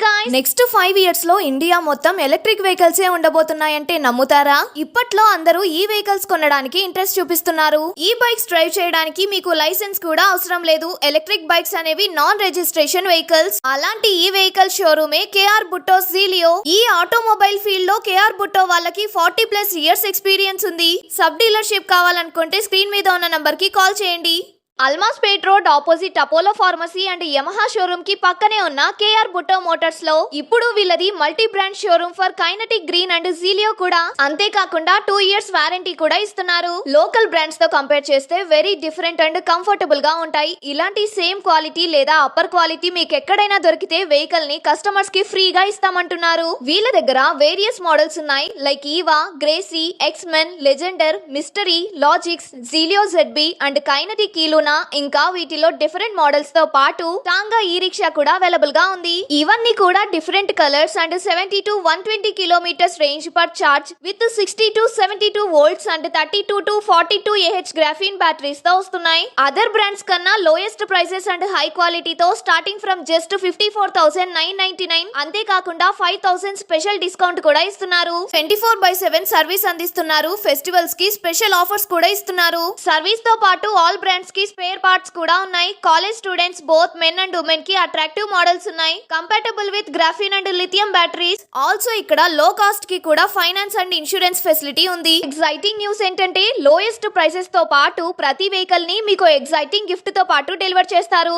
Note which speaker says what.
Speaker 1: guys, next 5 years లో India మొత్తం electric vehicles ఏ ఉండబోతున్నాయంటే నమ్ముతారా? ఇప్పట్లో అందరూ ఈ వెహికల్స్ కొనడానికి ఇంట్రెస్ట్ చూపిస్తున్నారు. ఈ బైక్స్ డ్రైవ్ చేయడానికి మీకు లైసెన్స్ కూడా అవసరం లేదు. ఎలక్ట్రిక్ బైక్స్ అనేవి నాన్ రిజిస్ట్రేషన్ వెహికల్స్. అలాంటి ఈ వెహికల్ షోరూమే కేఆర్ బుట్టోస్ జీలియో. ఈ ఆటోమొబైల్ ఫీల్డ్ లో కేఆర్ బుట్టో వాళ్ళకి 40+ ఇయర్స్ ఎక్స్పీరియన్స్ ఉంది. సబ్ డీలర్షిప్ కావాలనుకుంటే స్క్రీన్ మీద ఉన్న నంబర్ కి కాల్ చేయండి. Almaspet road opposite Apollo pharmacy and Yamaha showroom కి పక్కనే ఉన్న కేఆర్ బుట్టో మోటార్స్ లో ఇప్పుడు వీళ్ళది multi brand showroom for Kinetic Green and Zelio కూడా. అంతేకాకుండా 2 ఇయర్స్ వారంటీ కూడా ఇస్తున్నారు. లోకల్ బ్రాండ్స్ తో కంపేర్ చేస్తే వెరీ డిఫరెంట్ అండ్ కంఫర్టబుల్ గా ఉంటాయి. ఇలాంటి సేమ్ క్వాలిటీ లేదా అప్పర్ క్వాలిటీ మీకు ఎక్కడైనా దొరికితే వెహికల్ ని కస్టమర్స్ కి ఫ్రీగా ఇస్తామంటున్నారు. వీళ్ళ దగ్గర వేరియస్ మోడల్స్ ఉన్నాయి. Like Eva, Gracy, X Men, Legender, Mystery, Logix, Zelio ZB and Kinetic కీలునా. ఇంకా వీటిలో డిఫరెంట్ మోడల్స్ తో పాటు టాంగా ఈ రిక్షా కూడా అవైలబుల్ గా ఉంది. ఇవన్నీ కూడా different colours and 70 to 120 kilometres range per charge with 60 to 72 volts and 32 to 42 Ah graphene batteries తో వస్తున్నాయి. అదర్ బ్రాండ్స్ కన్నా లోయెస్ట్ ప్రైసెస్ అండ్ హై క్వాలిటీతో స్టార్టింగ్ ఫ్రమ్ జస్ట్ 54,999. అంతేకాకుండా 5,000 స్పెషల్ డిస్కౌంట్ కూడా ఇస్తున్నారు. 24/7 సర్వీస్ అందిస్తున్నారు. ఫెస్టివల్స్ కి స్పెషల్ ఆఫర్స్ కూడా ఇస్తున్నారు. సర్వీస్ తో పాటు ఆల్ బ్రాండ్స్ కి స్పేర్ పార్ట్స్ కూడా ఉన్నాయి. College students both men and women కి అట్రాక్టివ్ మోడల్స్ ఉన్నాయి. Compatible with graphene and lithium batteries. Also ఇక్కడ లో కాస్ట్ కి కూడా ఫైనాన్స్ అండ్ ఇన్సూరెన్స్ ఫెసిలిటీ ఉంది. ఎక్సైటింగ్ న్యూస్ ఏంటంటే లోయెస్ట్ ప్రైసెస్ తో పాటు ప్రతి వెహికల్ ని మీకు ఎక్సైటింగ్ గిఫ్ట్ తో పాటు డెలివర్ చేస్తారు.